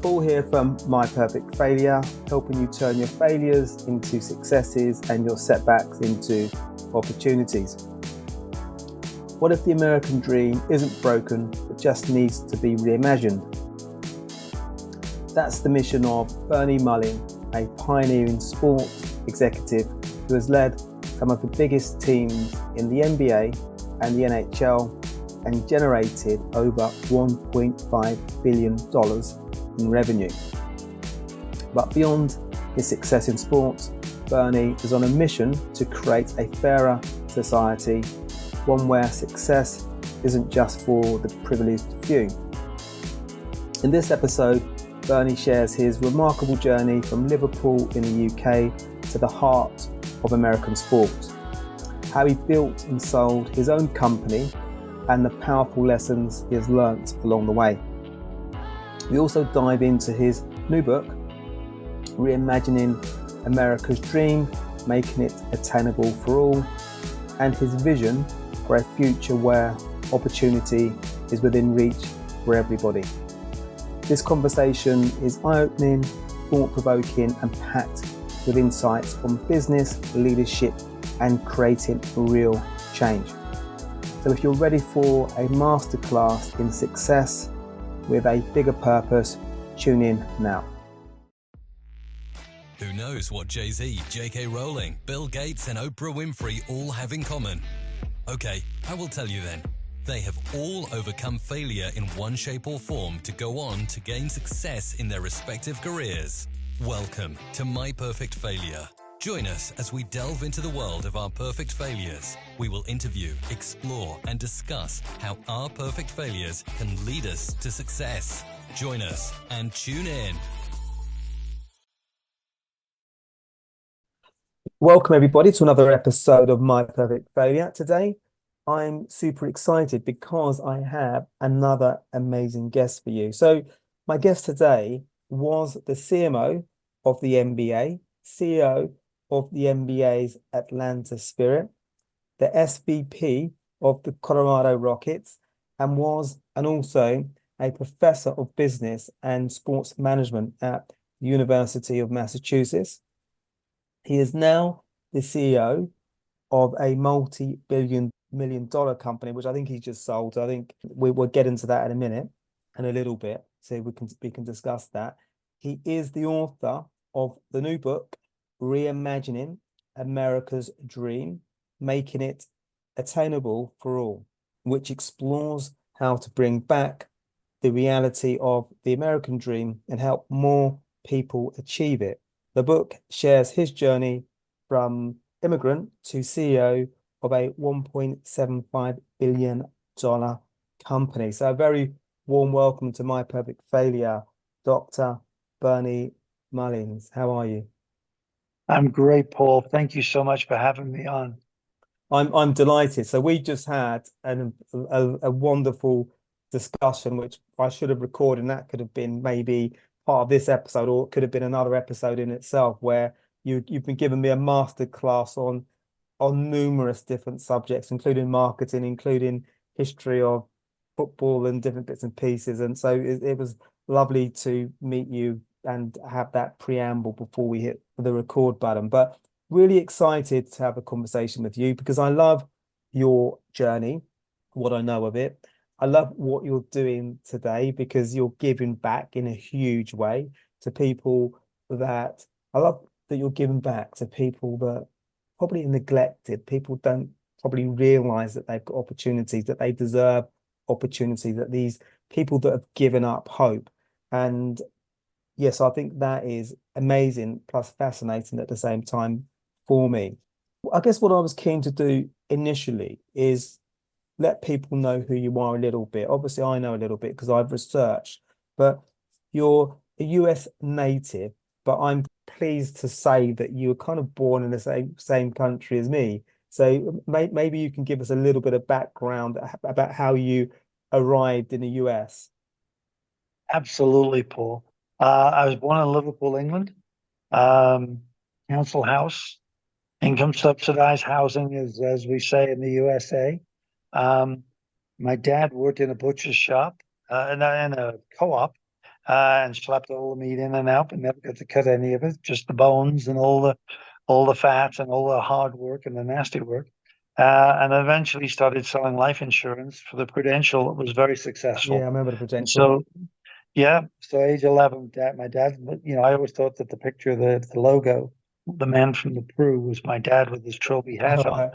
Paul here from My Perfect Failure, helping you turn your failures into successes and your setbacks into opportunities. What if the American dream isn't broken, but just needs to be reimagined? That's the mission of Bernie Mullin, a pioneering sports executive who has led some of the biggest teams in the NBA and the NHL and generated over $1.5 billion in revenue. But beyond his success in sports, Bernie is on a mission to create a fairer society, one where success isn't just for the privileged few. In this episode, Bernie shares his remarkable journey from Liverpool in the UK to the heart of American sports, how he built and sold his own company and the powerful lessons he has learnt along the way. We also dive into his new book, Reimagining America's Dream, Making It Attainable for All, and his vision for a future where opportunity is within reach for everybody. This conversation is eye-opening, thought-provoking, and packed with insights on business, leadership, and creating real change. So if you're ready for a masterclass in success with a bigger purpose, tune in now. Who knows what Jay-Z, J.K. Rowling, Bill Gates, and Oprah Winfrey all have in common? Okay, I will tell you then. They have all overcome failure in one shape or form to go on to gain success in their respective careers. Welcome to My Perfect Failure. Join us as we delve into the world of our perfect failures. We will interview, explore, and discuss how our perfect failures can lead us to success. Join us and tune in. Welcome everybody to another episode of My Perfect Failure. Today, I'm super excited because I have another amazing guest for you. So my guest today was the CMO of the NBA, CEO of the NBA's Atlanta Spirit, the SVP of the Colorado Rockets, and also a professor of business and sports management at the University of Massachusetts. He is now the CEO of a multi-million company, which I think he's just sold. I think we'll get into that in a minute and a little bit, so we can discuss that. He is the author of the new book, Reimagining America's Dream, Making It Attainable for All, which explores how to bring back the reality of the American dream and help more people achieve it. The book shares his journey from immigrant to CEO of a $1.75 billion company. So a very warm welcome to My Perfect Failure, Dr. Bernie Mullin. How are you? I'm great, Paul. Thank you so much for having me on. I'm delighted. So we just had a wonderful discussion, which I should have recorded, and that could have been maybe part of this episode, or it could have been another episode in itself, where you've been giving me a masterclass on numerous different subjects, including marketing, including history of football and different bits and pieces. And so it was lovely to meet you and have that preamble before we hit the record button. But really excited to have a conversation with you because I love your journey, what I know of it. I love what you're doing today because you're giving back in a huge way to people that I love that you're giving back to people that probably neglected. People don't probably realize that they've got opportunities, that they deserve opportunity, that these people that have given up hope. And yes, I think that is amazing, plus fascinating at the same time for me. I guess what I was keen to do initially is let people know who you are a little bit. Obviously, I know a little bit because I've researched, but you're a US native, but I'm pleased to say that you were kind of born in the same country as me. So maybe you can give us a little bit of background about how you arrived in the US. Absolutely, Paul. I was born in Liverpool, England. Council house, income subsidized housing, as we say in the USA. My dad worked in a butcher's shop and a co-op, and schlepped all the meat in and out, but never got to cut any of it, just the bones and all the fats and all the hard work and the nasty work. And eventually started selling life insurance for the Prudential. It was very successful. Yeah, I remember the Prudential. So yeah, so age 11, my dad, I always thought that the picture of the logo, the man from the Pru, was my dad with his trophy hat on Right.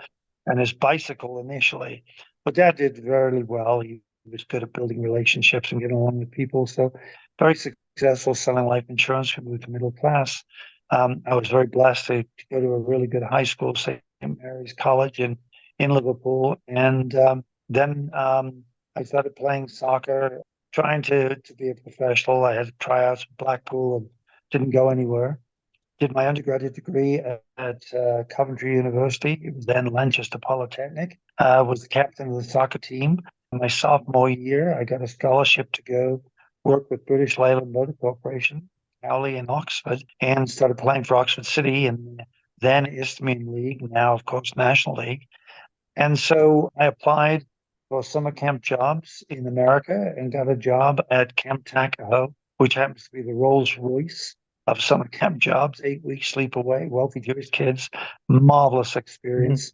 and his bicycle initially. But dad did very well. He was good at building relationships and getting along with people. So very successful selling life insurance. We moved to middle class. I was very blessed to go to a really good high school, St. Mary's College in Liverpool. And then I started playing soccer, trying to be a professional. I had tryouts at Blackpool and didn't go anywhere. Did my undergraduate degree at Coventry University. It was then Lancaster Polytechnic. Was the captain of the soccer team. In my sophomore year, I got a scholarship to go work with British Leyland Motor Corporation, Cowley in Oxford, and started playing for Oxford City and then Isthmian League, now of course National League. And so I applied for summer camp jobs in America and got a job at Camp Takaho, which happens to be the Rolls Royce of summer camp jobs, 8 weeks sleep away, wealthy Jewish kids, marvelous experience.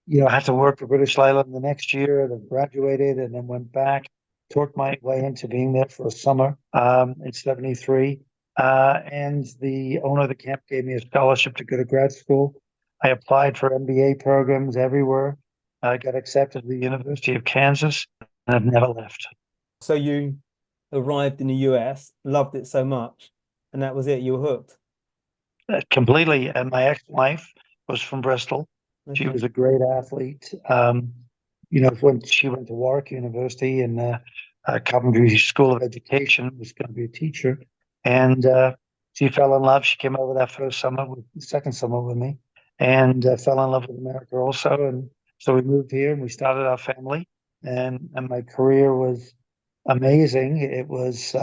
I had to work for British Leyland the next year, then graduated and then went back, talked my way into being there for a summer in 73. And the owner of the camp gave me a scholarship to go to grad school. I applied for MBA programs everywhere. I got accepted to the University of Kansas, and I've never left. So you arrived in the US, loved it so much, and that was it. You were hooked. Completely. And my ex-wife was from Bristol. She Okay. was a great athlete. When she went to Warwick University and Coventry School of Education, was going to be a teacher, and she fell in love. She came over that second summer with me, and fell in love with America also. And so we moved here and we started our family, and my career was amazing. It was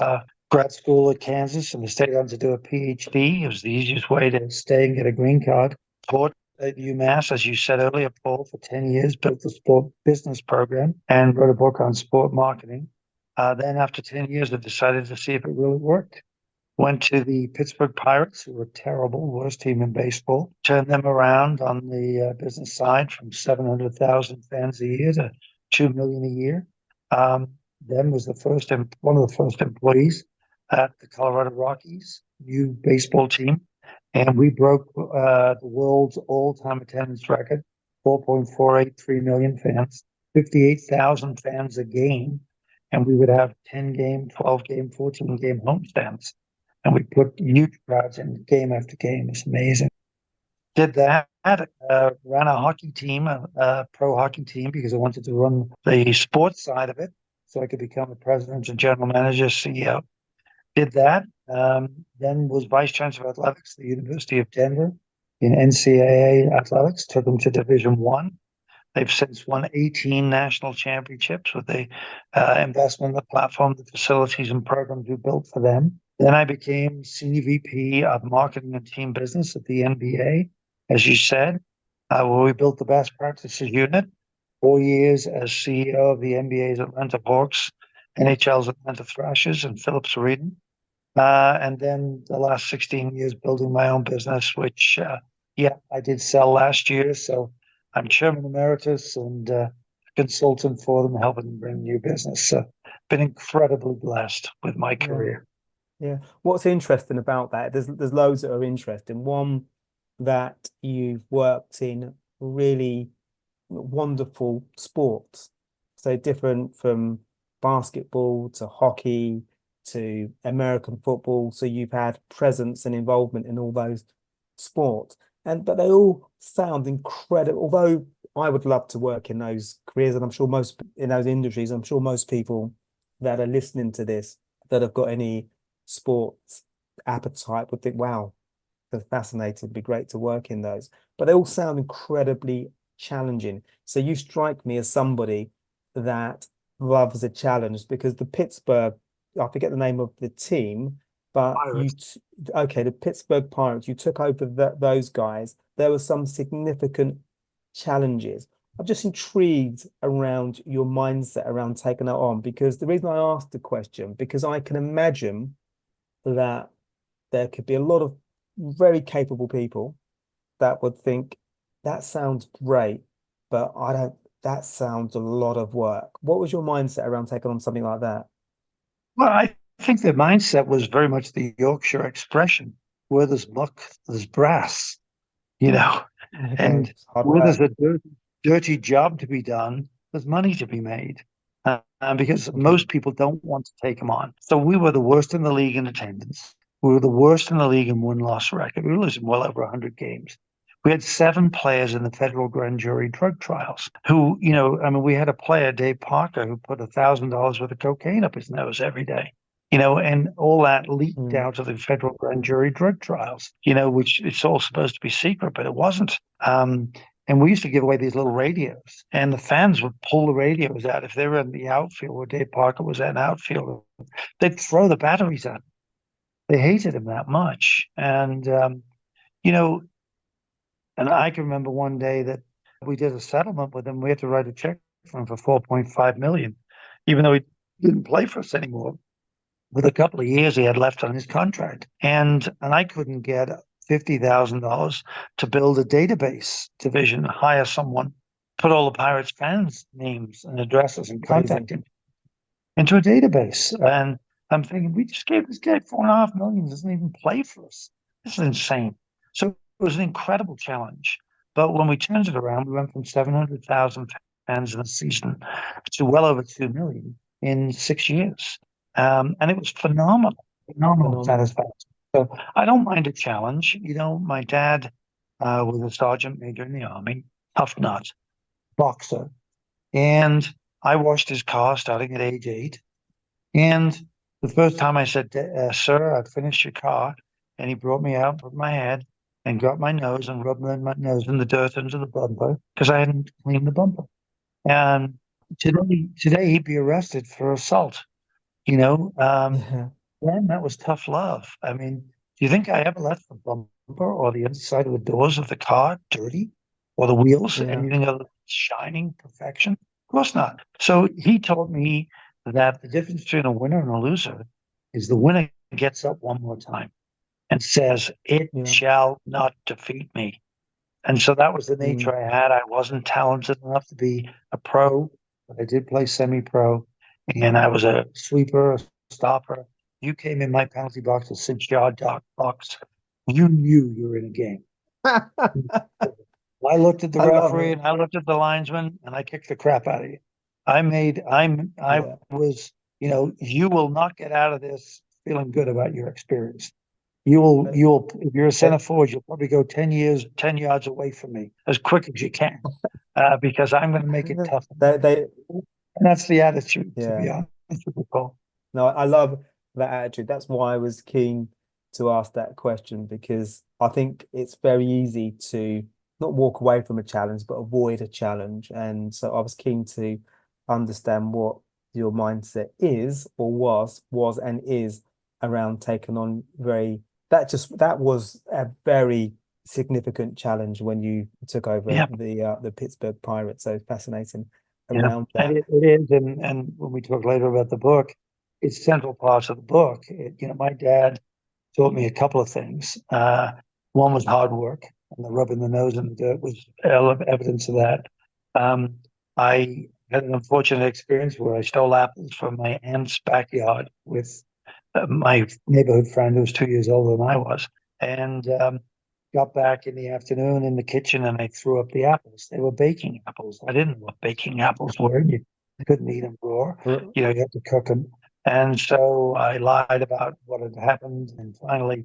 grad school at Kansas, and I stayed on to do a PhD. It was the easiest way to stay and get a green card. Taught at UMass, as you said earlier, Paul, for 10 years, built the sport business program and wrote a book on sport marketing. Then after 10 years, I decided to see if it really worked. Went to the Pittsburgh Pirates, who were terrible, worst team in baseball. Turned them around on the business side from 700,000 fans a year to 2 million a year. Then was one of the first employees at the Colorado Rockies, new baseball team. And we broke the world's all-time attendance record, 4.483 million fans, 58,000 fans a game. And we would have 10-game, 12-game, 14-game homestands. And we put huge crowds in game after game. It's amazing. Did that, ran a hockey team, a pro hockey team, because I wanted to run the sports side of it so I could become a president and general manager, CEO. Did that, then was vice chancellor of athletics at the University of Denver in NCAA athletics, took them to Division I. They've since won 18 national championships with the investment, the platform, the facilities and programs we built for them. Then I became senior VP of marketing and team business at the NBA, as you said, where we built the best practices unit. 4 years as CEO of the NBA's Atlanta Hawks, NHL's Atlanta Thrashers, and Phillips Reedon. And then the last 16 years building my own business, which, I did sell last year. So I'm chairman emeritus and consultant for them, helping them bring new business. So been incredibly blessed with my career. Yeah. What's interesting about that, there's loads that are interesting. One, that you've worked in really wonderful sports. So different from basketball to hockey to American football. So you've had presence and involvement in all those sports. But they all sound incredible. Although I would love to work in those careers, and I'm sure most in those industries, I'm sure most people that are listening to this that have got any sports appetite would think, wow, that's fascinating. It'd be great to work in those. But they all sound incredibly challenging. So you strike me as somebody that loves a challenge, because the Pittsburgh, I forget the name of the team, but the Pittsburgh Pirates, you took over those guys. There were some significant challenges. I'm just intrigued around your mindset around taking that on, because the reason I asked the question, because I can imagine that there could be a lot of very capable people that would think that sounds great, but I don't, that sounds a lot of work. What was your mindset around taking on something like that? Well, I think the mindset was very much the Yorkshire expression, where there's muck, there's brass, you know, Okay, and it's hard where there's work. a dirty job to be done, there's money to be made. Because Okay. most people don't want to take them on. So we were the worst in the league in attendance. We were the worst in the league in win-loss record. We were losing well over 100 games. We had 7 players in the federal grand jury drug trials who, I mean, we had a player, Dave Parker, who put $1,000 worth of cocaine up his nose every day, and all that leaked Mm, out to the federal grand jury drug trials, which it's all supposed to be secret, but it wasn't. And we used to give away these little radios, and the fans would pull the radios out. If they were in the outfield where Dave Parker was at an outfield, they'd throw the batteries at him. They hated him that much. You know, and I can remember one day that we did a settlement with him. We had to write a check for him for 4.5 million, even though he didn't play for us anymore. With a couple of years he had left on his contract. And I couldn't get $50,000 to build a database division, hire someone, put all the Pirates fans' names and addresses and crazy. contact into a database. And I'm thinking, we just gave this guy 4.5 million, doesn't even play for us. This is insane. So it was an incredible challenge. But when we turned it around, we went from 700,000 fans in a season to well over 2 million in 6 years. And it was phenomenal Phenomenal. satisfaction. So I don't mind a challenge. My dad was a sergeant major in the army, tough nut, boxer. And I washed his car starting at age 8. And the first time I said, sir, I've finished your car. And he brought me out, put my head, and got my nose and rubbed my nose in the dirt under the bumper because I hadn't cleaned the bumper. And today he'd be arrested for assault. You know, um, Yeah. then that was tough love. I mean, do you think I ever left the bumper or the inside of the doors of the car dirty or the wheels, Yeah. anything other than shining perfection? Of course not. So he told me that the difference between a winner and a loser is the winner gets up one more time and says, it Yeah. shall not defeat me. And so that was the Mm. nature I had. I wasn't talented enough to be a pro, but I did play semi-pro, and I was a sweeper, a stopper. You came in my penalty box, a 6 yard box. You knew you were in a game. I looked at the I love referee it. and I looked at the linesman and I kicked the crap out of you. I Yeah. was, you will not get out of this feeling good about your experience. You will, if you're a center But forward, you'll probably go 10 yards away from me as quick as you can, because I'm going to make it tough. they, And that's the attitude, to be yeah. honest with you, Paul. No, I love that attitude. That's why I was keen to ask that question because I think it's very easy to not walk away from a challenge, but avoid a challenge. And so I was keen to understand what your mindset is or was and is around taking on that was a very significant challenge when you took over Yeah, the Pittsburgh Pirates. So fascinating yeah, around and that. it is. And when we talk later about the book, it's central parts of the book. My dad taught me a couple of things. One was hard work, and the rubbing the nose in the dirt was evidence of that. Um, I had an unfortunate experience where I stole apples from my aunt's backyard with my neighborhood friend who was 2 years older than I was, and got back in the afternoon in the kitchen and I threw up the apples. They were baking apples. I didn't know what baking apples were. You couldn't eat them raw. You had to cook them. And so I lied about what had happened and finally,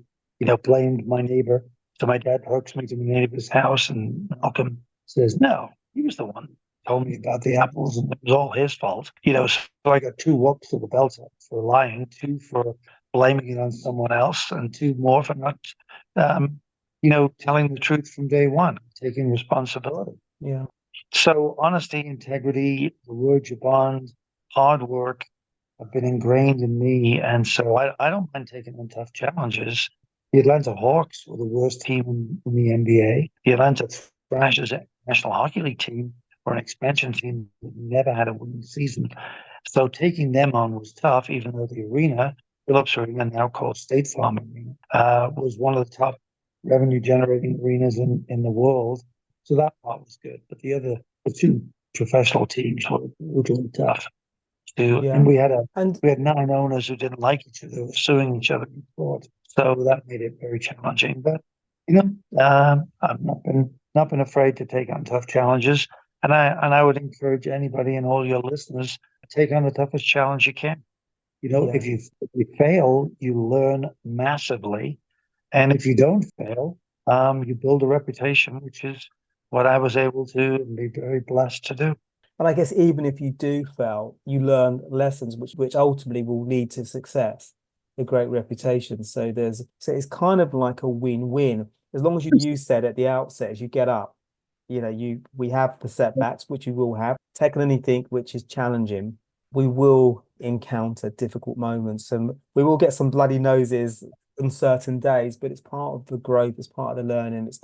blamed my neighbor. So my dad hooks me to my neighbor's house and Malcolm says, no, he was the one who told me about the apples and it was all his fault. So I got 2 whoops to the belt for lying, 2 for blaming it on someone else, and 2 more for not, um, telling the truth from day one, taking responsibility. Yeah. So honesty, integrity, the word you bond, hard work, have been ingrained in me. And so I don't mind taking on tough challenges. The Atlanta Hawks were the worst team in the NBA. The Atlanta Thrashers, National Hockey League team, were an expansion team that never had a winning season. So taking them on was tough, even though the arena Phillips Arena, now called State Farm Arena, was one of the top revenue generating arenas in the world. So that part was good. But the two professional teams were brutally tough too. Yeah. And we And had 9 owners who didn't like each other, were suing each other in court. So that made it very challenging. But I've not been afraid to take on tough challenges. And I would encourage anybody and all your listeners to take on the toughest challenge you can. yeah. If you fail, you learn massively. And if you don't fail, you build a reputation, which is what I was able to and be very blessed to do. And I guess even if you do fail, you learn lessons which ultimately will lead to success, a great reputation. So it's kind of like a win-win. As long as you said at the outset, as you get up, we have the setbacks, which you will have. Taking anything which is challenging, we will encounter difficult moments and we will get some bloody noses on certain days, but it's part of the growth, it's part of the learning, it's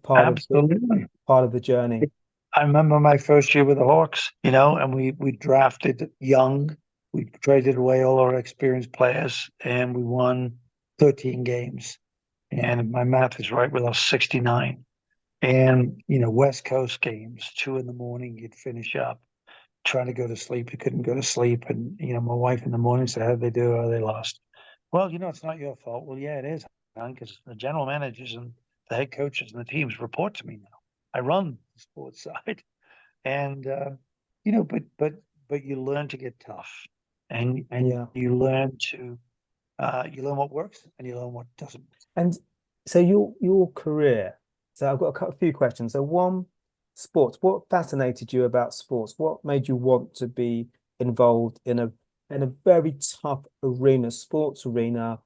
Absolutely. part of the journey. I remember my first year with the Hawks, and we drafted young. We traded away all our experienced players and we won 13 games. And if my math is right, we lost 69. And, West Coast games, 2 a.m, you'd finish up, trying to go to sleep. You couldn't go to sleep. And, my wife in the morning said, how'd they do? Oh, they lost. Well, it's not your fault. Well, yeah, it is, because the general managers and the head coaches and the teams report to me now. I run the sports side. And, but you learn to get tough and Yeah. you learn what works and you learn what doesn't. And so your career. So I've got a few questions. So one, sports. What fascinated you about sports? What made you want to be involved in a very tough arena, sports arena?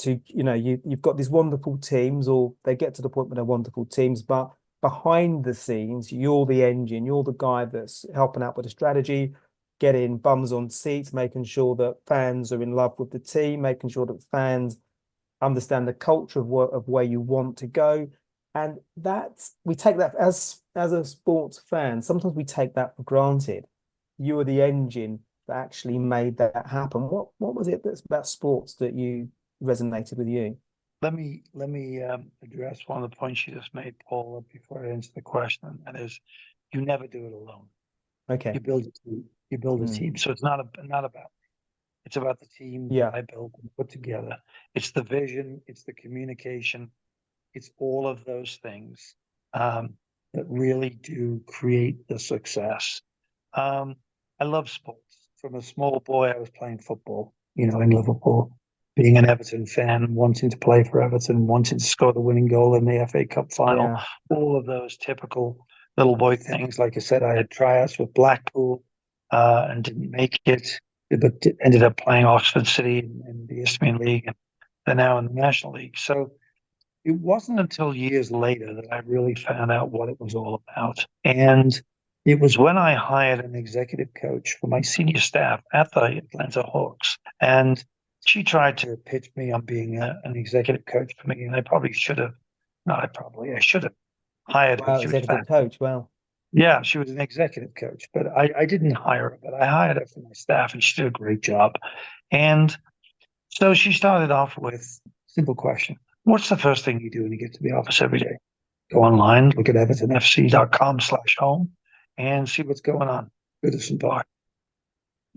You've got these wonderful teams, or they get to the point where they're wonderful teams, but behind the scenes, you're the engine, you're the guy that's helping out with the strategy, getting bums on seats, making sure that fans are in love with the team, making sure that fans understand the culture of where you want to go. And we take that as a sports fan, sometimes we take that for granted. You were the engine that actually made that happen. What was it that's about sports that you resonated with you? Let me address one of the points you just made, Paul, before I answer the question. And that is, you never do it alone. Okay. You build a team. You build a team. So it's not about me. It's about the team that I built and put together. It's the vision. It's the communication. It's all of those things that really do create the success. I love sports. From a small boy, I was playing football, in Liverpool. Being an Everton fan, wanting to play for Everton, wanting to score the winning goal in the FA Cup final, all of those typical little boy things. Like I said, I had tryouts with Blackpool and didn't make it, but ended up playing Oxford City in the Isthmian League, and they're now in the National League. So it wasn't until years later that I really found out what it was all about. And it was when I hired an executive coach for my senior staff at the Atlanta Hawks. And she tried to pitch me on being an executive coach for me. And I should have hired her. Wow, She was executive coach. Wow. Yeah, she was an executive coach, but I didn't hire her, but I hired her for my staff and she did a great job. And so she started off with a simple question. What's the first thing you do when you get to the office every day? Go online, look at evertonfc.com/home and see what's going on. Goodison Park.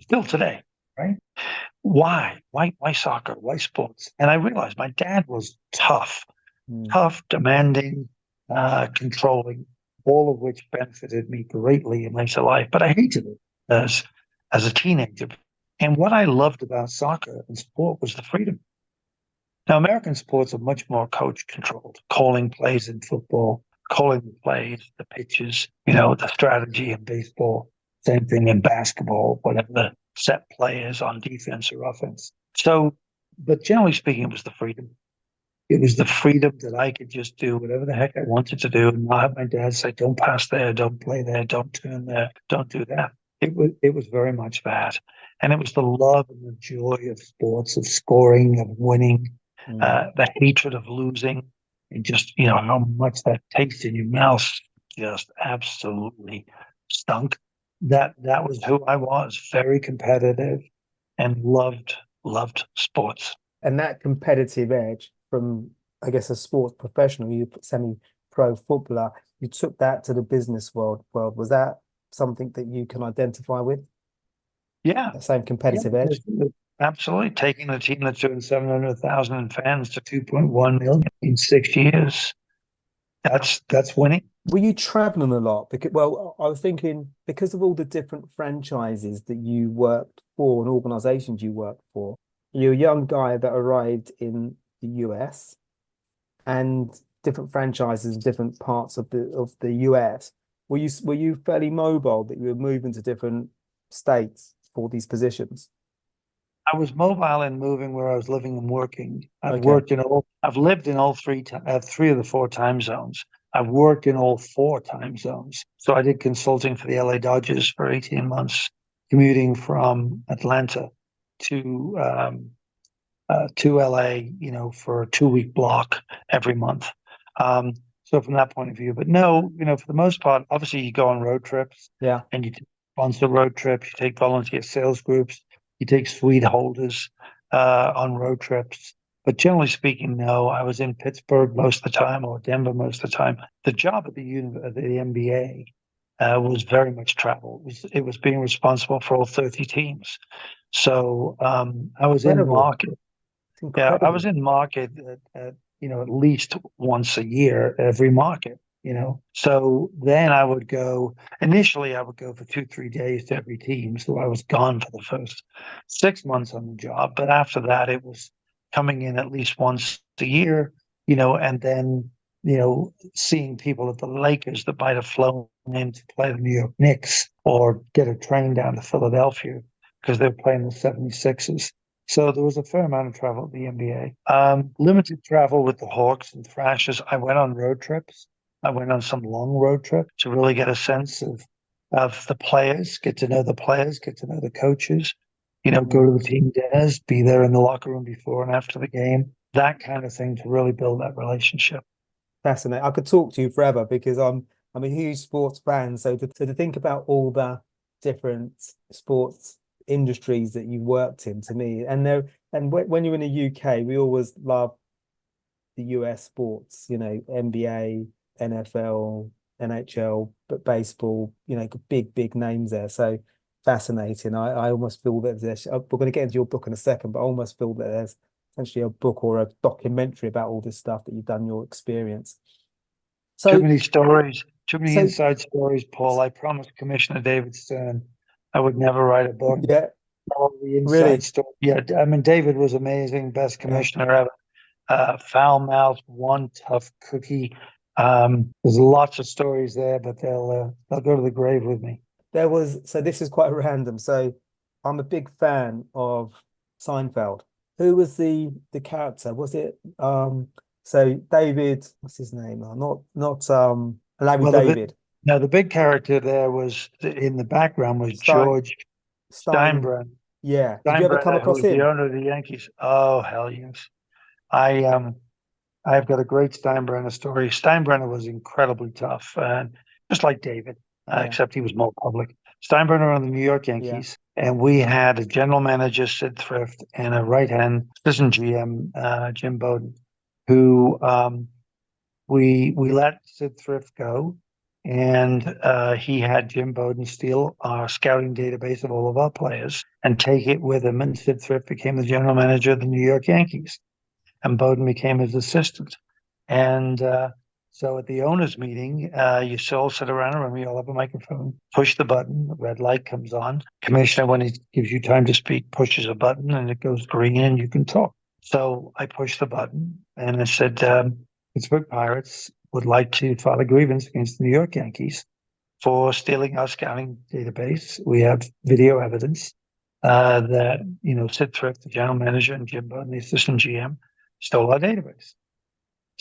Still today, right? Why soccer? Why sports? And I realized my dad was tough, demanding, controlling, all of which benefited me greatly in later life. But I hated it as a teenager. And what I loved about soccer and sport was the freedom. Now, American sports are much more coach controlled, calling plays in football, calling the plays, the pitches, the strategy in baseball, same thing in basketball, whatever the set play is on defense or offense. So, but generally speaking, it was the freedom. It was the freedom that I could just do whatever the heck I wanted to do and not have my dad say, don't pass there, don't play there, don't turn there, don't do that. It was very much that. And it was the love and the joy of sports, of scoring, of winning, the hatred of losing, and just, how much that taste in your mouth just absolutely stunk. That was who I was, very competitive and loved loved sports. And that competitive edge from, I guess, a sports professional, you semi-pro footballer, you took that to the business world. Was that something that you can identify with? Yeah, That same yeah, competitive edge? absolutely. Taking the team that's doing 700,000 fans to 2.1 million in 6 years. That's winning. Were you traveling a lot? Because, well, I was thinking because of all the different franchises that you worked for and organizations you worked for, you're a young guy that arrived in the US and different franchises in different parts of the US. Were you fairly mobile that you were moving to different states for these positions? I was mobile and moving where I was living and working. Okay. I've lived in all three of the four time zones. I've worked in all four time zones. So I did consulting for the LA Dodgers for 18 months, commuting from Atlanta to LA, for a 2 week block every month. So from that point of view, but no, for the most part, obviously you go on road trips Yeah. and you sponsor road trips, you take volunteer sales groups, you take suite holders on road trips. But generally speaking, no, I was in Pittsburgh most of the time or Denver most of the time. The job at the NBA was very much travel. It was being responsible for all 30 teams. So I was in Incredible. market. It's Yeah, I was incredible. in market at least once a year, every market. So then initially I would go for 2, 3 days to every team. So I was gone for the first 6 months on the job. But after that, it was coming in at least once a year, and then, seeing people at the Lakers that might have flown in to play the New York Knicks or get a train down to Philadelphia because they were playing the 76ers. So there was a fair amount of travel at the NBA. Limited travel with the Hawks and Thrashers. I went on road trips. I went on some long road trips to really get a sense of the players, get to know the players, get to know the coaches, go to the team dinners, be there in the locker room before and after the game, that kind of thing to really build that relationship. Fascinating. I could talk to you forever because I'm a huge sports fan. So to think about all the different sports industries that you worked in, to me, and when you're in the UK, we always love the US sports, NBA, NFL, NHL, but baseball, big names there. So fascinating. I almost feel that we're going to get into your book in a second, but I almost feel that there's essentially a book or a documentary about all this stuff that you've done, your experience. Too So, many stories, too many so inside stories, Paul. I promised Commissioner David Stern I would never write a book. yeah, All the inside really, story. Yeah, I mean, David was amazing, best yeah. commissioner ever. Foul mouth, one tough cookie. There's lots of stories there, but they'll go to the grave with me. So this is quite random. So I'm a big fan of Seinfeld. Who was the character? Was it so David, what's his name? Not Larry Well, David. the big character there was in the background was Stein George Stein. Steinbrenner. Yeah. Did you ever come Steinbrenner, who across was the him? owner of the Yankees. Oh, hell yes. I I've got a great Steinbrenner story. Steinbrenner was incredibly tough, and just like David, Yeah, except he was more public. Steinbrenner on the New York yeah. Yankees, and we had a general manager, Sid Thrift, and a right-hand assistant GM, Jim Bowden, who we let Sid Thrift go, and he had Jim Bowden steal our scouting database of all of our players and take it with him, and Sid Thrift became the general manager of the New York Yankees and Bowden became his assistant. And so at the owners' meeting, you all sit around a room, you all have a microphone, push the button, the red light comes on. Commissioner, when he gives you time to speak, pushes a button and it goes green and you can talk. So I pushed the button and I said, Pittsburgh Pirates would like to file a grievance against the New York Yankees for stealing our scouting database. We have video evidence that, Sid Thrift, the general manager, and Jim Bowden, the assistant GM, stole our database.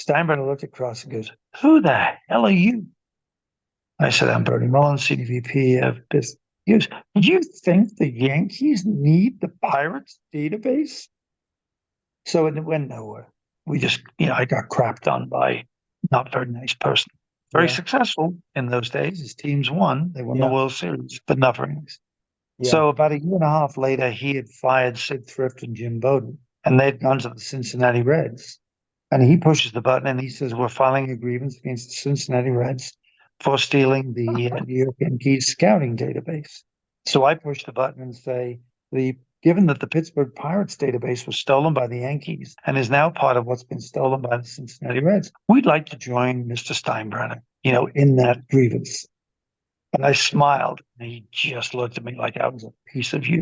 Steinbrenner looked across and goes, "Who the hell are you?" I said, "I'm Bernie Mullin, CDVP of Business." He goes, "Do you think the Yankees need the Pirates database?" So it went nowhere. We just, I got crapped on by not very nice person. Very Yeah, successful in those days. His teams won. They won the yeah. World Series, but not very nice. Yeah. So about a year and a half later, he had fired Sid Thrift and Jim Bowden, and they'd gone to the Cincinnati Reds. And he pushes the button and he says, "We're filing a grievance against the Cincinnati Reds for stealing the New York Yankees scouting database." So I push the button and say, given that the Pittsburgh Pirates database was stolen by the Yankees and is now part of what's been stolen by the Cincinnati Reds, we'd like to join Mr. Steinbrenner, in that grievance. And I smiled, and he just looked at me like I was a piece of. He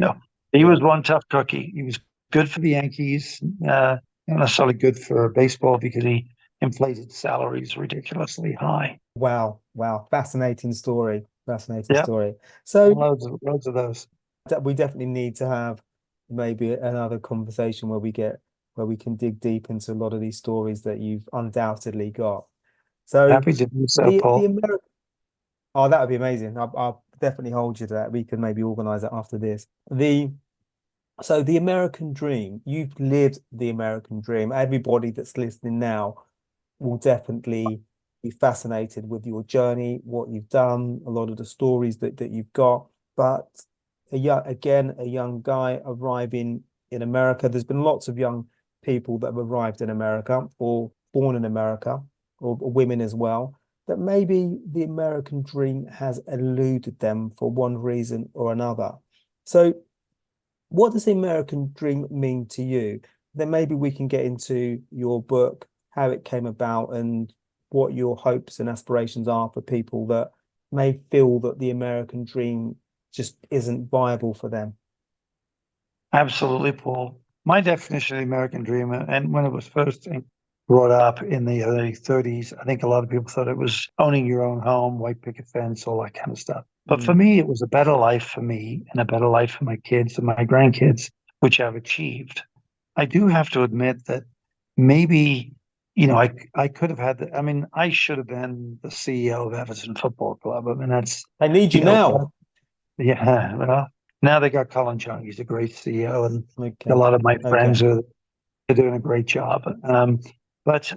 was one tough cookie. He was good for the Yankees, not necessarily good for baseball because he inflated salaries ridiculously high. Wow. Wow. Fascinating story. Fascinating Yeah, story. So loads of those. we definitely need to have maybe another conversation where we can dig deep into a lot of these stories that you've undoubtedly got. So Happy to do so, the Paul. American, oh, that would be amazing. I'll definitely hold you to that. We can maybe organize it after this. So the American dream, you've lived the American dream. Everybody that's listening now will definitely be fascinated with your journey, what you've done, a lot of the stories that you've got. But a young guy arriving in America. There's been lots of young people that have arrived in America or born in America, or women as well, that maybe the American dream has eluded them for one reason or another. So what does the American dream mean to you? Then maybe we can get into your book, how it came about, and what your hopes and aspirations are for people that may feel that the American dream just isn't viable for them. Absolutely, Paul. My definition of the American dream, and when it was first brought up in the early 30s, I think a lot of people thought it was owning your own home, white picket fence, all that kind of stuff. But for me, it was a better life for me and a better life for my kids and my grandkids, which I've achieved. I do have to admit that maybe, I could have had I mean, I should have been the CEO of Everton Football Club. I mean, that's, I need you you know, now. yeah, well, now they got Colin Chung. He's a great CEO, and a Okay. lot of my Okay. friends are doing a great job. But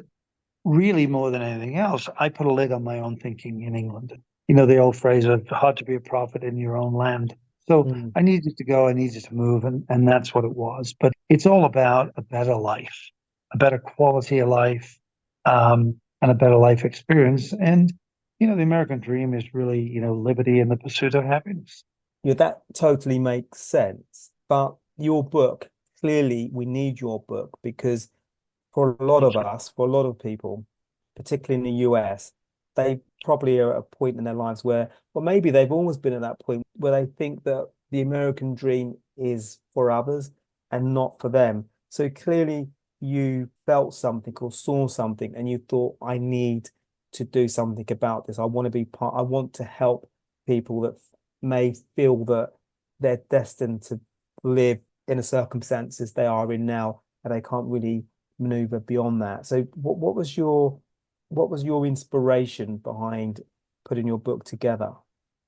really, more than anything else, I put a lid on my own thinking in England. The old phrase of hard to be a prophet in your own land. So Mm. I needed to go, I needed to move, and that's what it was. But it's all about a better life, a better quality of life, and a better life experience. And, the American dream is really, liberty and the pursuit of happiness. Yeah, that totally makes sense. But your book, clearly, we need your book because for a lot of us, for a lot of people, particularly in the US, they probably are at a point in their lives where, well, maybe they've always been at that point where they think that the American dream is for others and not for them. So clearly, you felt something or saw something and you thought, I need to do something about this. I want to be part, I want to help people that may feel that they're destined to live in the circumstances they are in now and they can't really maneuver beyond that. So what was your inspiration behind putting your book together?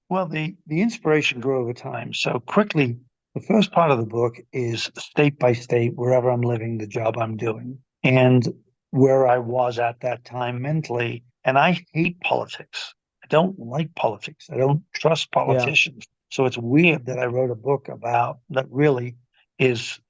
Well, the inspiration grew over time. So quickly, the first part of the book is state by state, wherever I'm living, the job I'm doing, and where I was at that time mentally. And I hate politics. I don't like politics. I don't trust Yeah, politicians. So it's weird that I wrote a book about that really is,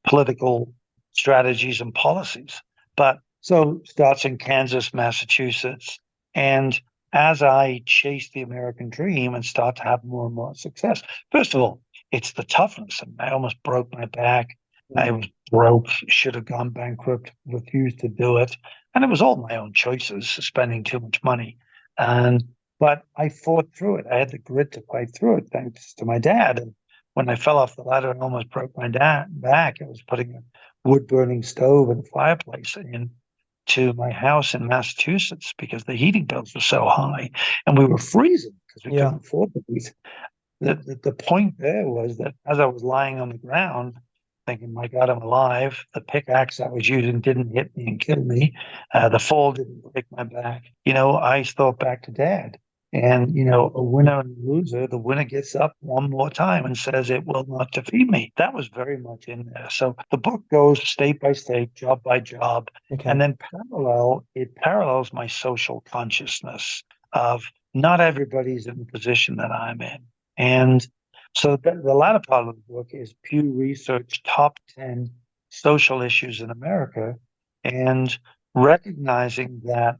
political strategies and policies. But so starts in Kansas, Massachusetts, and as I chase the American dream and start to have more and more success, first of all, it's the toughness. And I almost broke my back. I was broke, should have gone bankrupt, refused to do it. And it was all my own choices, spending too much money. And but I fought through it. I had the grit to fight through it, thanks to my dad. And when I fell off the ladder and almost broke my back, I was putting a wood burning stove and fireplace in to my house in Massachusetts because the heating bills were so high and we were freezing because we yeah, couldn't afford the heat. The point there was that as I was lying on the ground, thinking, my God, I'm alive, the pickaxe I was using didn't hit me and kill me. The fall didn't break my back. I thought back to Dad. And, a winner and a loser, the winner gets up one more time and says, it will not defeat me. That was very much in there. So the book goes state by state, job by job. And okay, then it parallels my social consciousness of not everybody's in the position that I'm in. And So the latter part of the book is Pew Research top 10 social issues in America, and recognizing that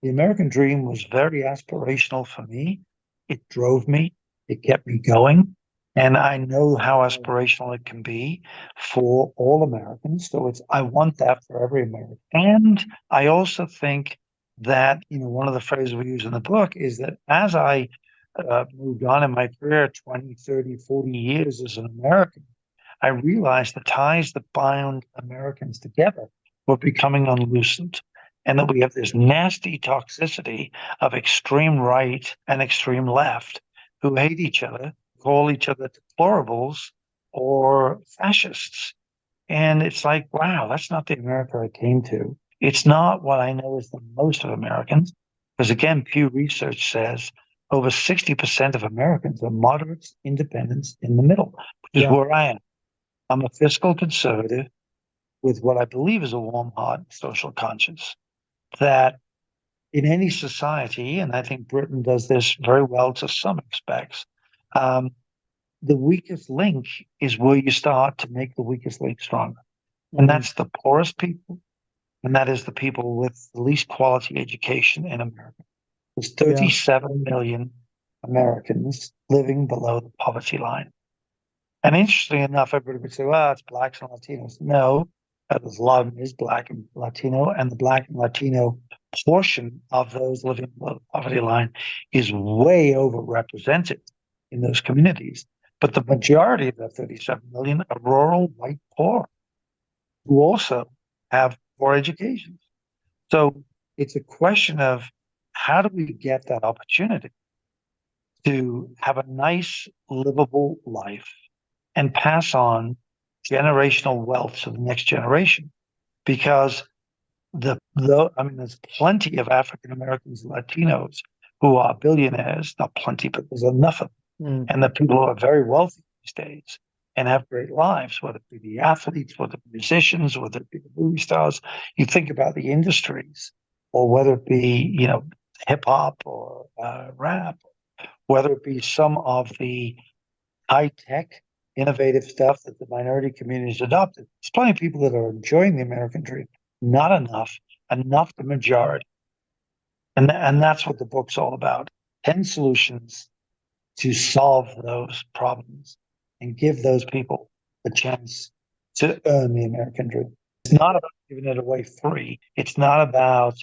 the American dream was very aspirational for me. It drove me, it kept me going. And I know how aspirational it can be for all Americans. So I want that for every American. And I also think that, one of the phrases we use in the book is that as I moved on in my career 20, 30, 40 years as an American, I realized the ties that bind Americans together were becoming unloosened, and that we have this nasty toxicity of extreme right and extreme left who hate each other, call each other deplorables or fascists. And it's like, wow, that's not the America I came to. It's not what I know as the most of Americans. Because again, Pew Research says over 60% of Americans are moderates, independents in the middle, which is Yeah. where I am. I'm a fiscal conservative with what I believe is a warm heart and social conscience. That in any society, and I think Britain does this very well to some aspects, the weakest link is where you start to make the weakest link stronger. And that's the poorest people, and that is the people with the least quality education in America. There's 37 million Americans living below the poverty line. And interestingly enough, everybody would say, well, it's blacks and Latinos. No, there's a lot of them is black and Latino, and the black and Latino portion of those living below the poverty line is way overrepresented in those communities. But the majority of that 37 million are rural white poor who also have poor educations. So it's a question of how do we get that opportunity to have a nice, livable life and pass on generational wealth to the next generation? Because there's plenty of African Americans, Latinos who are billionaires, not plenty, but there's enough of them. And the people who are very wealthy these days and have great lives, whether it be the athletes, whether it be musicians, whether it be the movie stars. You think about the industries, or whether it be, hip hop or rap, whether it be some of the high tech, innovative stuff that the minority community has adopted. There's plenty of people that are enjoying the American dream. Not enough the majority. And that's what the book's all about. 10 solutions to solve those problems and give those people a chance to earn the American dream. It's not about giving it away free. It's not about,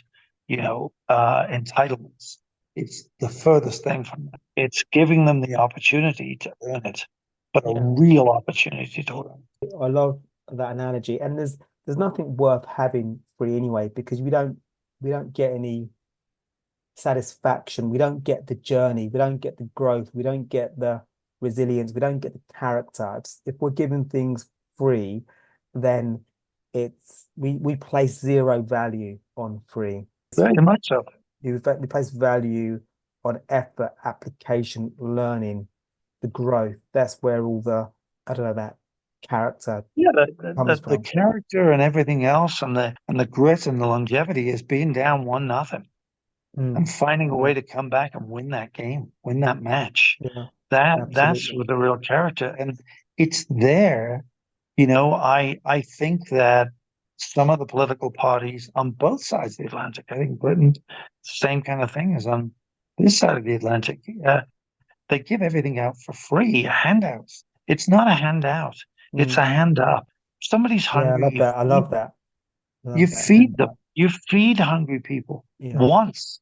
entitlements. It's the furthest thing from that. It's giving them the opportunity to earn it, but a real opportunity to earn it. I love that analogy. And there's nothing worth having free anyway, because we don't get any satisfaction. We don't get the journey. We don't get the growth. We don't get the resilience. We don't get the character. If we're giving things free, then we place zero value on free. Very much so. We place value on effort, application, learning, the growth. That's where all the, I don't know, that character comes from. The character and everything else, and the grit and the longevity is being down 1-0 and finding a way to come back and win that game, win that match. That's with the real character, and it's there. I think that some of the political parties on both sides of the Atlantic, I think Britain, same kind of thing as on this side of the Atlantic. They give everything out for free, handouts. It's not a handout. It's a hand up. Somebody's hungry. I love that. You feed them. You feed hungry people once.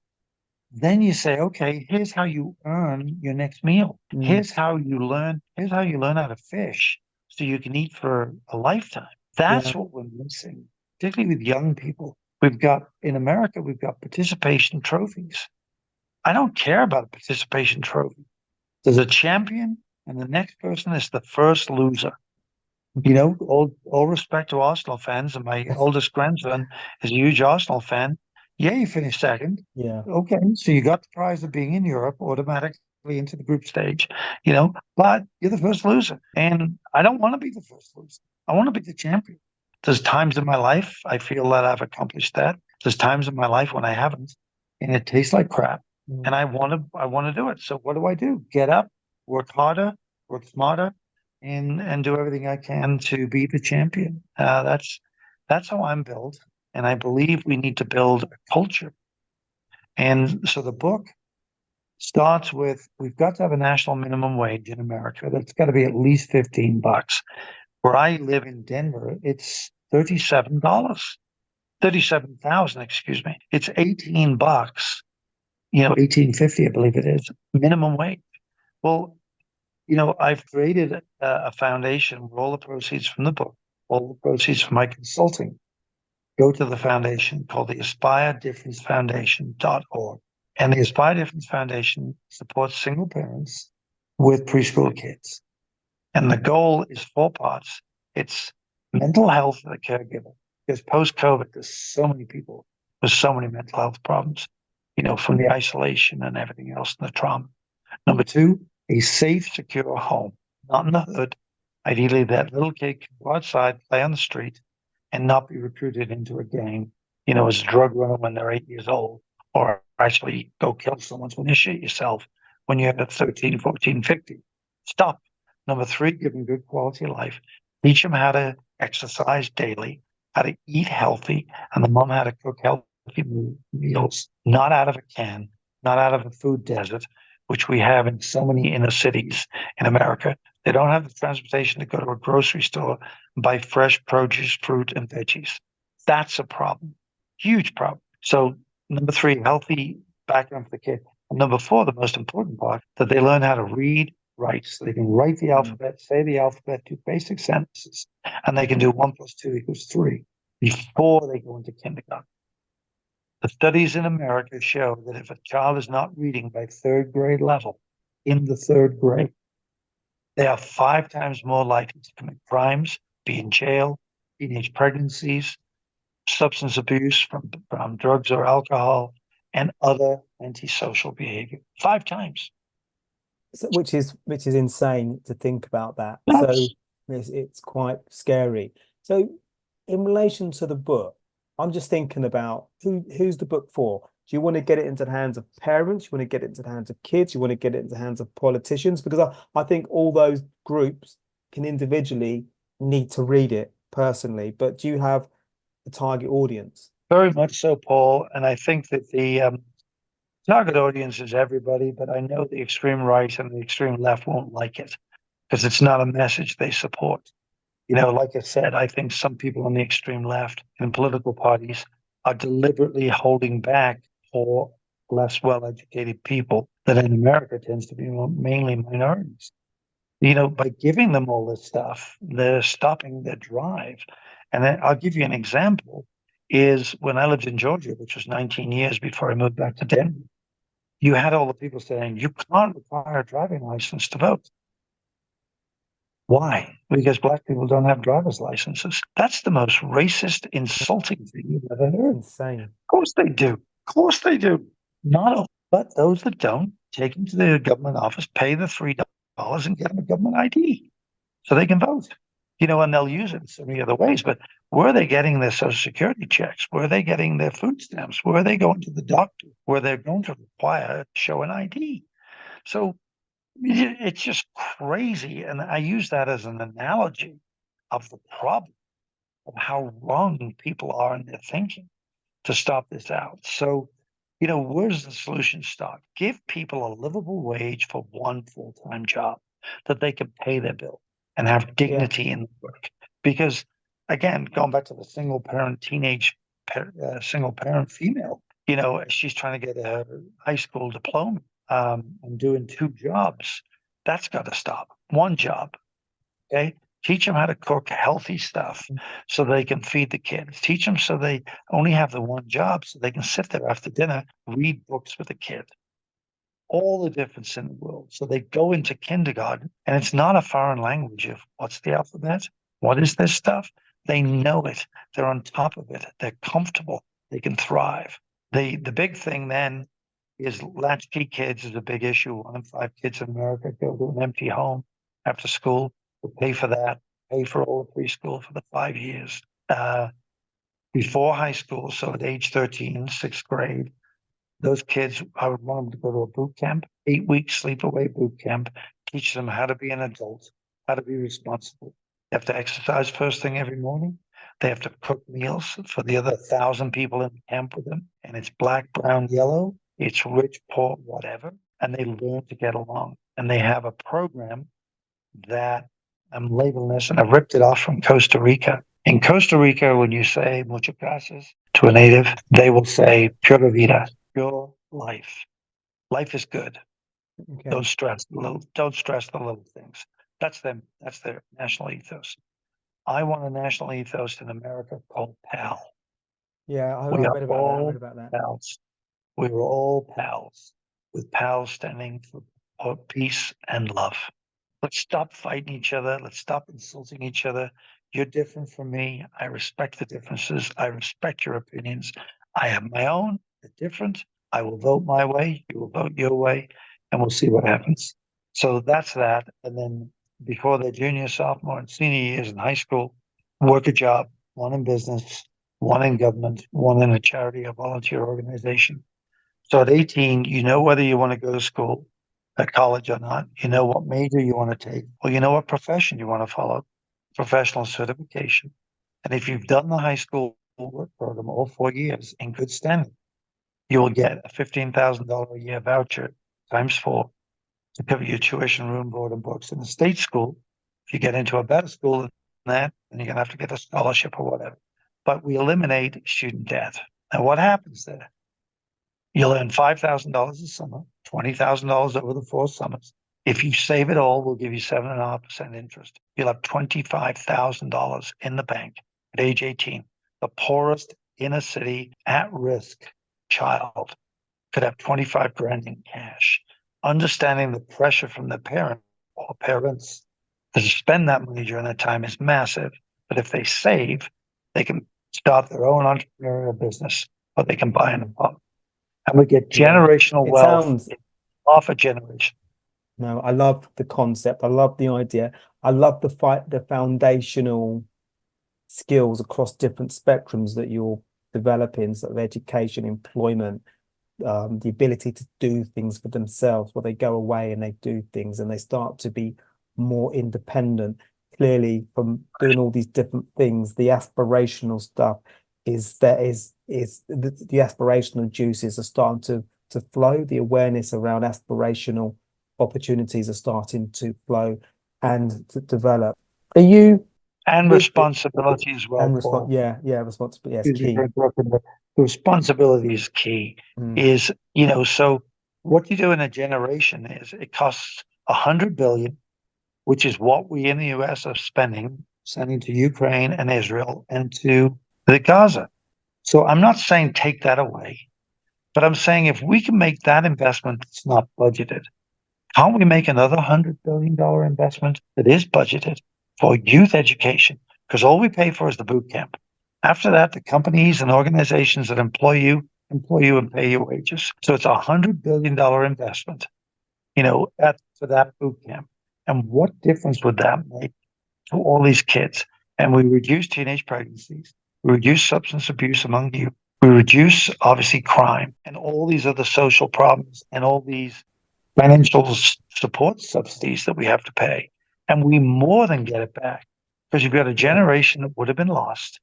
Then you say, okay, here's how you earn your next meal. Here's how you learn how to fish so you can eat for a lifetime. That's what we're missing, particularly with young people. In America, we've got participation trophies. I don't care about a participation trophy. There's a champion, and the next person is the first loser. All respect to Arsenal fans, and my oldest grandson is a huge Arsenal fan. Yeah, you finished second. Yeah. Okay, so you got the prize of being in Europe automatically into the group stage, but you're the first loser. And I don't want to be the first loser. I want to be the champion. There's times in my life I feel that I've accomplished that. There's times in my life when I haven't, and it tastes like crap. And I want to do it. So what do? Get up, work harder, work smarter, and do everything I can to be the champion. That's how I'm built, and I believe we need to build a culture. And so the book starts with we've got to have a national minimum wage in America. That's got to be at least $15. Where I live in Denver, it's $37, 37,000, excuse me. It's $18, 18.50, I believe it is, minimum wage. Well, I've created a foundation where all the proceeds from the book, all the proceeds from my consulting go to the foundation called the AspireDifferenceFoundation.org. And the Aspire Difference Foundation supports single parents with preschool kids. And the goal is 4 parts. It's mental health for the caregiver, because post-COVID, there's so many people with so many mental health problems, from the isolation and everything else and the trauma. Number 2, a safe, secure home, not in the hood. Ideally, that little kid can go outside, play on the street, and not be recruited into a gang, as a drug runner when they're 8 years old, or actually go kill someone to initiate yourself when you're 13, 14, 15. Stop. Number 3, give them good quality life. Teach them how to exercise daily, how to eat healthy, and the mom how to cook healthy meals, not out of a can, not out of a food desert, which we have in so many inner cities in America. They don't have the transportation to go to a grocery store and buy fresh produce, fruit, and veggies. That's a problem, huge problem. So number 3, healthy background for the kid. And number 4, the most important part, that they learn how to read, write, so they can write the alphabet, say the alphabet, do basic sentences, and they can do 1 + 2 = 3 before they go into kindergarten. The studies in America show that if a child is not reading by 3rd grade level, in the 3rd grade, they are 5 times more likely to commit crimes, be in jail, teenage pregnancies, substance abuse from drugs or alcohol, and other antisocial behavior. 5 times. So, which is insane to think about that. That's, So it's quite scary. So in relation to the book, I'm just thinking about who's the book for? Do you want to get it into the hands of parents? You want to get it into the hands of kids? You want to get it into the hands of politicians? Because I think all those groups can individually need to read it personally. But do you have a target audience? very much so, Paul. And I think that the target audience is everybody, but I know the extreme right and the extreme left won't like it because it's not a message they support. Like I said, I think some people on the extreme left and political parties are deliberately holding back for less well-educated people that in America tends to be mainly minorities. By giving them all this stuff, they're stopping their drive. And then I'll give you an example is when I lived in Georgia, which was 19 years before I moved back to Denver, you had all the people saying, you can't require a driving license to vote. Why? Because Black people don't have driver's licenses. That's the most racist, insulting thing you've ever heard. Insane. Of course they do. Of course they do. Not all, but those that don't, take them to the government office, pay the $3 and get them a government ID so they can vote. And they'll use it in so many other ways. But where are they getting their Social Security checks? Where are they getting their food stamps? Where are they going to the doctor? Where they're going to require to show an ID? So it's just crazy. And I use that as an analogy of the problem of how wrong people are in their thinking to stop this out. So, where's the solution start? Give people a livable wage for one full-time job that they can pay their bill and have dignity in the work. Because, again, going back to the single parent female, she's trying to get a high school diploma and doing 2 jobs. That's got to stop. 1 job, okay? Teach them how to cook healthy stuff so they can feed the kids. Teach them so they only have the 1 job so they can sit there after dinner, read books with the kid. All the difference in the world. So they go into kindergarten and it's not a foreign language of what's the alphabet? What is this stuff? They know it. They're on top of it. They're comfortable. They can thrive. The big thing then is latchkey kids is a big issue. 1 in 5 kids in America go to an empty home after school. We'll pay for that, pay for all the preschool for the 5 years. Before high school, so at age 13, 6th grade, those kids, I would want them to go to a boot camp, 8-week sleepaway boot camp, teach them how to be an adult, how to be responsible. They have to exercise first thing every morning. They have to cook meals for the other 1,000 people in the camp with them. And it's black, brown, yellow. It's rich, poor, whatever. And they learn to get along. And they have a program that I'm labeling this, and I ripped it off from Costa Rica. In Costa Rica, when you say muchas gracias to a native, they will say pura vida, pure life. Life is good. Okay. Don't stress the little things. That's them. That's their national ethos. I want a national ethos in America called PAL. Yeah, I We are read about that. I read all about that. pals. We were all pals, with pals standing for peace and love. Let's stop fighting each other. Let's stop insulting each other. You're different from me. I respect the differences. I respect your opinions. I have my own. They're different. I will vote my way. You will vote your way, and we'll see what happens. So that's that. And then before their junior, sophomore, and senior years in high school, work a job, one in business, one in government, one in a charity or volunteer organization. So at 18, you know whether you want to go to school, at college or not. You know what major you want to take. Well, you know what profession you want to follow, professional certification. And if you've done the high school work program all 4 years in good standing, you will get a $15,000 a year voucher times 4 to cover your tuition, room, board, and books. In the state school, if you get into a better school than that, then you're going to have to get a scholarship or whatever. But we eliminate student debt. Now, what happens there? You'll earn $5,000 a summer, $20,000 over the 4 summers. If you save it all, we'll give you 7.5% interest. You'll have $25,000 in the bank at age 18. The poorest inner city at risk child could have 25 grand in cash. Understanding the pressure from the parent or parents to spend that money during that time is massive. But if they save, they can start their own entrepreneurial business, or they can buy an apartment. And we get generational It wealth sounds, in half a generation. no, I love the concept. I love the idea. I love the foundational skills across different spectrums that you're developing, sort of education, employment, the ability to do things for themselves, where they go away and they do things and they start to be more independent. Clearly, from doing all these different things, the aspirational stuff is the aspirational juices are starting to flow. The awareness around aspirational opportunities are starting to flow and to develop. Are you And with it? responsibility as well, And respond? Paul. Yeah, responsibility. Yes, Excuse me key. for interrupting, but the responsibility is key. Mm. Is, so what you do in a generation is it costs 100 billion, which is what we in the US are sending to Ukraine and Israel and to the Gaza. So I'm not saying take that away, but I'm saying if we can make that investment that's not budgeted, can't we make another $100 billion investment that is budgeted for youth education? Because all we pay for is the boot camp. After that, the companies and organizations that employ you and pay your wages. So it's $100 billion investment, for that boot camp. And what difference would that make to all these kids? And we reduce teenage pregnancies, we reduce substance abuse among youth, we reduce obviously crime and all these other social problems and all these financial support subsidies that we have to pay. And we more than get it back, because you've got a generation that would have been lost,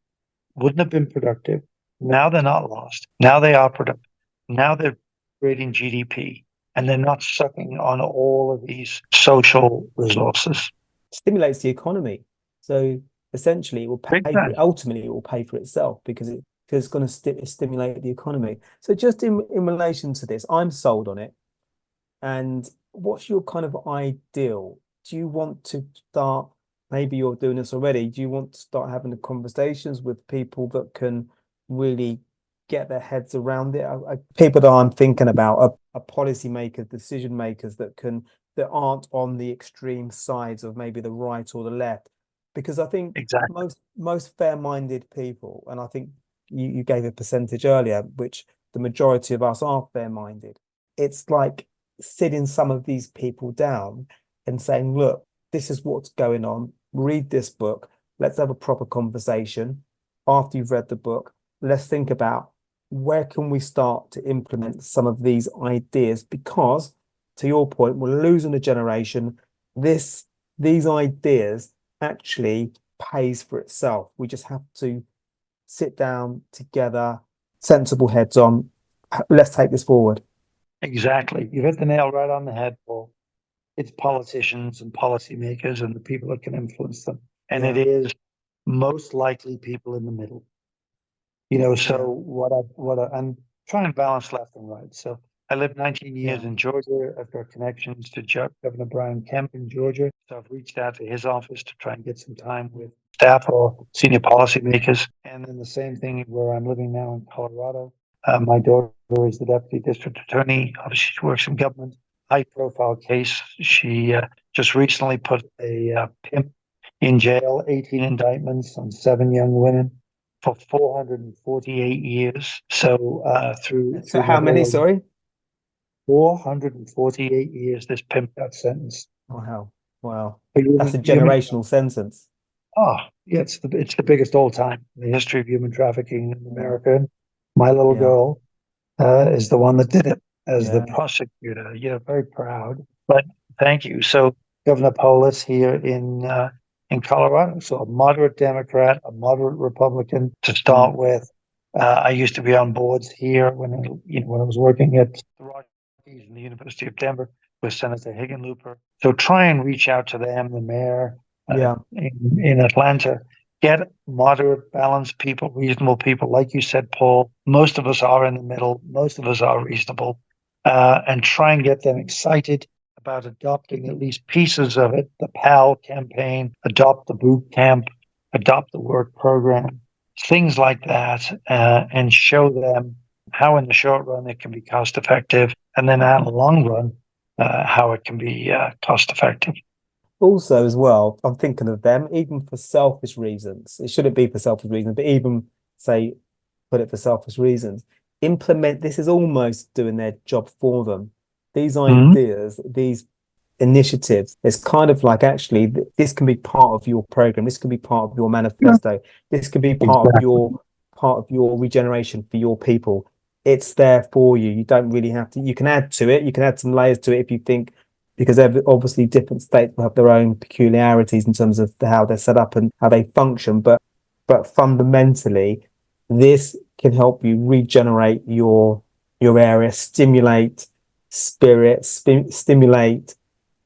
wouldn't have been productive. Now they're not lost. Now they are productive. Now they're creating GDP, and they're not sucking on all of these social resources. Stimulates the economy. So essentially, it will pay Big time. ultimately it will pay for itself because it's going to stimulate the economy. So just in relation to this, I'm sold on it. And what's your kind of ideal? Do you want to start? Maybe you're doing this already. Do you want to start having the conversations with people that can really get their heads around it? People that I'm thinking about are policymakers, decision makers that aren't on the extreme sides of maybe the right or the left, because I think Exactly. most fair-minded people, and I think you gave a percentage earlier, which the majority of us are fair-minded. It's like sitting some of these people down and saying, look, this is what's going on. Read this book. Let's have a proper conversation. After you've read the book, let's think about where can we start to implement some of these ideas, because to your point, we're losing a generation. this these ideas actually pays for itself. We just have to sit down together, sensible heads on. Let's take this forward. Exactly. You hit the nail right on the head, Paul. It's politicians and policymakers and the people that can influence them. And it Yeah, is most likely people in the middle. So yeah, I'm trying to balance left and right. So I lived 19 years yeah. in Georgia. I've got connections to Governor Brian Kemp in Georgia. So I've reached out to his office to try and get some time with staff or senior policymakers. And then the same thing where I'm living now in Colorado. My daughter is the deputy district attorney. Obviously, she works in government. High profile case. She just recently put a pimp in jail, 18 indictments on 7 young women for 448 years. So So through the how many? whole Sorry. 448 years, this pimp got sentenced. Wow, wow. For That's a human generational sentence. oh yeah, it's the biggest all time in the history of human trafficking in Yeah, America. And my little yeah, girl is the one that did it as the yeah. prosecutor. Very proud. But thank you. So Governor Polis here in Colorado, so a moderate Democrat, a moderate Republican to Mm. start with. I used to be on boards here when I was working at the Rockies and the University of Denver with Senator Higginlooper. So try and reach out to them, the mayor Yeah, in Atlanta. Get moderate, balanced people, reasonable people. Like you said, Paul, most of us are in the middle. Most of us are reasonable. And try and get them excited about adopting at least pieces of it. The PAL campaign, adopt the boot camp, adopt the work program, things like that, and show them how in the short run it can be cost effective, and then in the long run, how it can be cost effective. also as well, I'm thinking of them even for selfish reasons. It shouldn't be for selfish reasons, but even say put it for selfish reasons. Implement this is almost doing their job for them. These Mhm. ideas, these initiatives, it's kind of like actually this can be part of your program. This can be part of your Yeah, manifesto. This can be exactly. part of your regeneration for your people. It's there for you. You don't really have to. You can add to it. You can add some layers to it if you think, because obviously different states will have their own peculiarities in terms of how they're set up and how they function. But fundamentally, this can help you regenerate your area, stimulate spirit, stimulate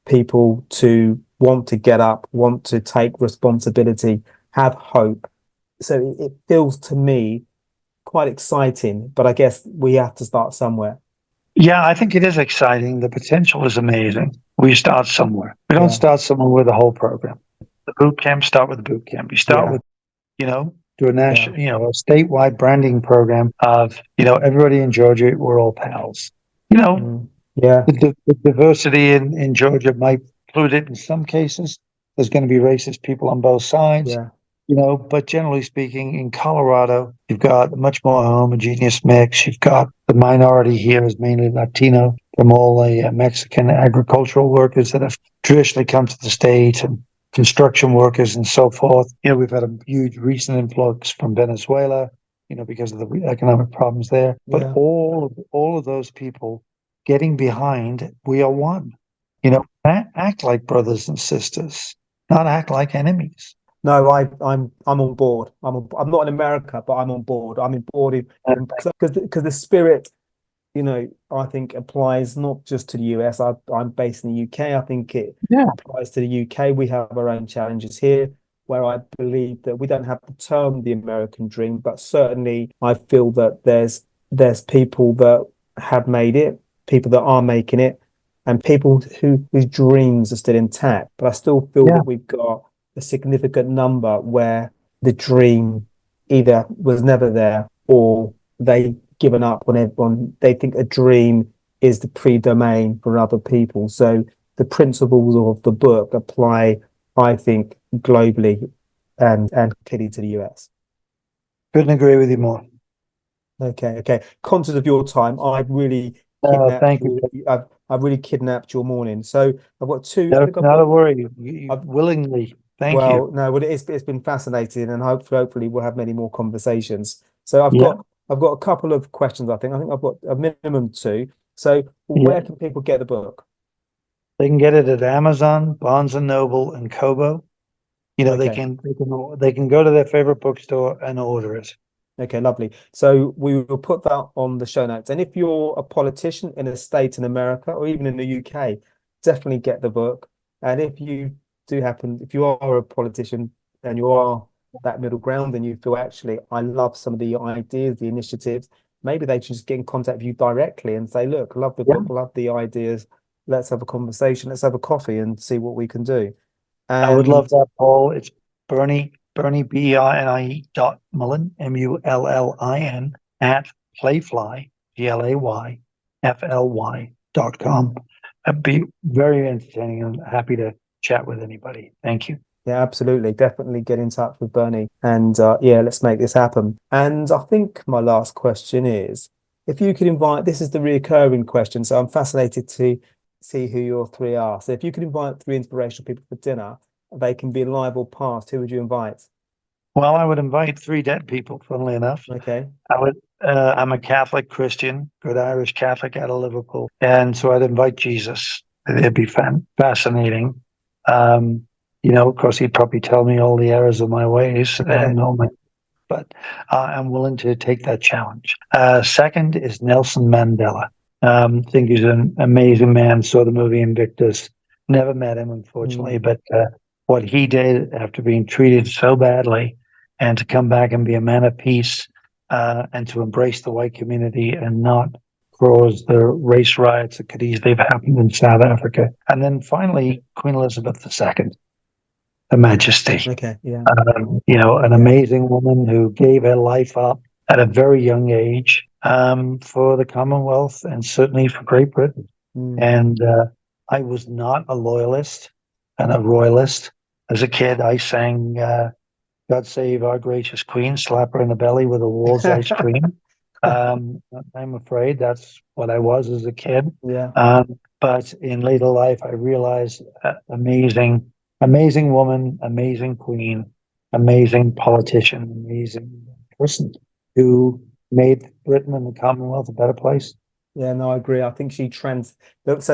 people to want to get up, want to take responsibility, have hope. So it feels to me quite exciting, but I guess we have to start somewhere. Yeah, I think it is exciting. The potential is amazing. We start somewhere. We don't Yeah, start somewhere with a whole program. The boot camp, start with the boot camp. You start yeah, with, do a yeah, national, a statewide branding program of, everybody in Georgia, we're all pals. You know, mm, yeah, the diversity in Georgia might include it in some cases. There's going to be racist people on both sides, yeah, but generally speaking, in Colorado, you've got a much more homogeneous mix. You've got the minority here is mainly Latino from all the Mexican agricultural workers that have traditionally come to the state and construction workers and so forth. We've had a huge recent influx from Venezuela, because of the economic problems there. But yeah. all of those people getting behind, we are one. Act like brothers and sisters, not act like enemies. No, I'm on board. I'm not in America, but I'm on board. I'm on board in because the spirit, I think applies not just to the US. I'm based in the UK. I think it Yeah, applies to the UK. We have our own challenges here, where I believe that we don't have the term the American dream, but certainly I feel that there's people that have made it, people that are making it, and people whose dreams are still intact. But I still feel yeah, that we've got a significant number where the dream either was never there or they given up on everyone. They think a dream is the pre-domain for other people. So the principles of the book apply, I think, globally and clearly to the US. couldn't agree with you more. Okay, okay. Conscious of your time, Thank you. I've really kidnapped your morning. So I've got two. I No, think I've not got a worry. You I've willingly. Thank you. well, no, well, it's been fascinating, and hopefully we'll have many more conversations. So Yeah, I've got a couple of questions. I think I've got a minimum two. So yeah. where can people get the book? They can get it at Amazon, Barnes and Noble, and Kobo. You know, Okay. they can go to their favorite bookstore and order it. Okay, lovely. So we will put that on the show notes. And if you're a politician in a state in America or even in the UK, definitely get the book. And if you if you are a politician and you are that middle ground and you feel actually, I love some of the ideas, the initiatives, maybe they should just get in contact with you directly and say, look, I love the Yeah, book, love the ideas. Let's have a conversation. Let's have a coffee and see what we can do. I would love And that, Paul. It's Bernie, BERNIE dot Mullin, MULLIN, at Playfly, PLAYFLY.com. That'd be very entertaining and happy to chat with anybody. Thank you. yeah, absolutely. Definitely get in touch with Bernie and yeah, let's make this happen. And I think my last question is if you could invite, this is the recurring question, so I'm fascinated to see who your three are. So if you could invite three inspirational people for dinner, they can be alive or past, who would you invite? Well, I would invite three dead people, funnily enough. Okay. I'm a Catholic Christian, good Irish Catholic out of Liverpool. And so I'd invite Jesus. It'd be fascinating. Of course, he'd probably tell me all the errors of my ways and all my, but I'm willing to take that challenge. Second is Nelson Mandela. Think he's an amazing man. Saw the movie Invictus. Never met him, unfortunately, but what he did after being treated so badly and to come back and be a man of peace and to embrace the white community and not cause the race riots that could easily have happened in South Africa. And then finally, Queen Elizabeth II, Her Majesty. Okay, yeah. An amazing woman who gave her life up at a very young age for the Commonwealth and certainly for Great Britain. And I was not a loyalist and a royalist. As a kid, I sang God Save Our Gracious Queen, slap her in the belly with a Wall's ice cream. I'm afraid that's what I was as a kid. Yeah. But in later life, I realized amazing woman, amazing queen, amazing politician, amazing person who made Britain and the Commonwealth a better place. Yeah, no, I agree. I think so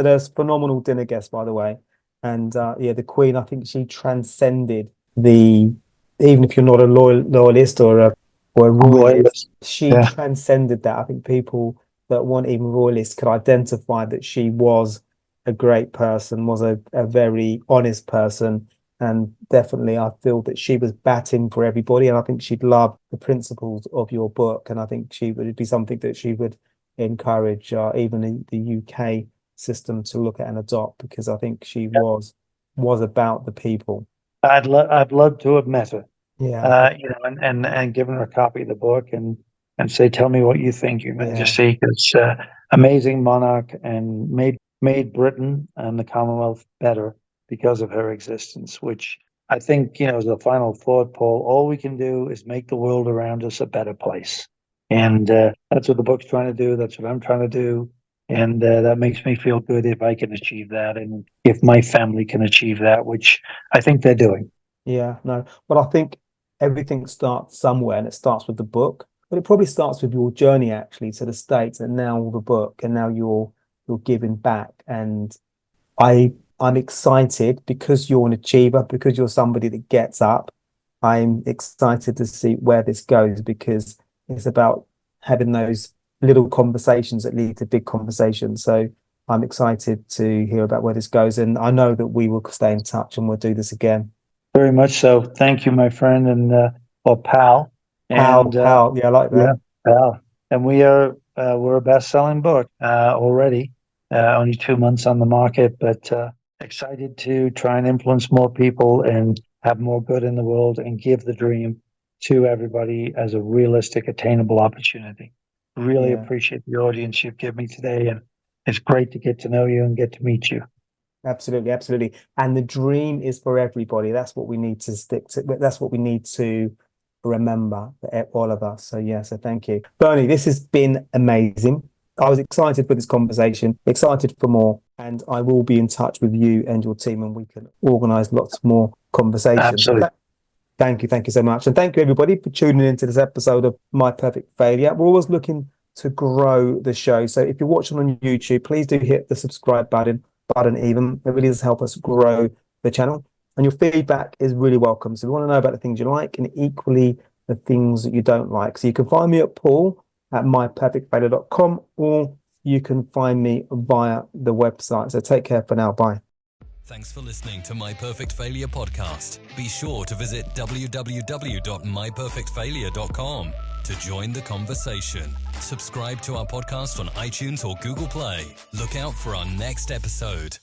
there's phenomenal dinner guests, by the way. And yeah, the Queen, I think she transcended even if you're not a loyalist or a royalist, she Yeah. transcended that. I think people that weren't even royalists could identify that she was a great person, was a very honest person. And definitely I feel that she was batting for everybody. And I think she'd love the principles of your book. And I think she would be something that she would encourage even the UK system to look at and adopt, because I think she was about the people. I'd love to have met her. Yeah. And given her a copy of the book and say, tell me what you think, Your Majesty. Yeah. It's amazing monarch and made Britain and the Commonwealth better because of her existence, which I think, as a final thought, Paul, all we can do is make the world around us a better place. And that's what the book's trying to do. That's what I'm trying to do. And that makes me feel good if I can achieve that and if my family can achieve that, which I think they're doing. Yeah, no. Well, I think everything starts somewhere and it starts with the book, but it probably starts with your journey actually to the States and now the book and now you're giving back. And I'm excited because you're an achiever, because you're somebody that gets up. I'm excited to see where this goes because it's about having those little conversations that lead to big conversations. So I'm excited to hear about where this goes. And I know that we will stay in touch and we'll do this again. Very much so. Thank you, my friend, or pal. Pal. Yeah, I like that. Yeah, pal. And we're a best-selling book already. Only 2 months on the market, but excited to try and influence more people and have more good in the world and give the dream to everybody as a realistic, attainable opportunity. Really appreciate the audience you've given me today, and it's great to get to know you and get to meet you. Absolutely, absolutely. And the dream is for everybody. That's what we need to stick to. That's what we need to remember for all of us. So yeah, so thank you. Bernie, this has been amazing. I was excited for this conversation, excited for more, and I will be in touch with you and your team and we can organize lots more conversations. Absolutely. Thank you so much. And thank you everybody for tuning into this episode of My Perfect Failure. We're always looking to grow the show. So if you're watching on YouTube, please do hit the subscribe button. button even. It really does help us grow the channel. And your feedback is really welcome. So we want to know about the things you like and equally the things that you don't like. So you can find me at paul@myperfectfailure.com, or you can find me via the website. So take care for now. Bye. Thanks for listening to My Perfect Failure podcast. Be sure to visit www.myperfectfailure.com to join the conversation. Subscribe to our podcast on iTunes or Google Play. Look out for our next episode.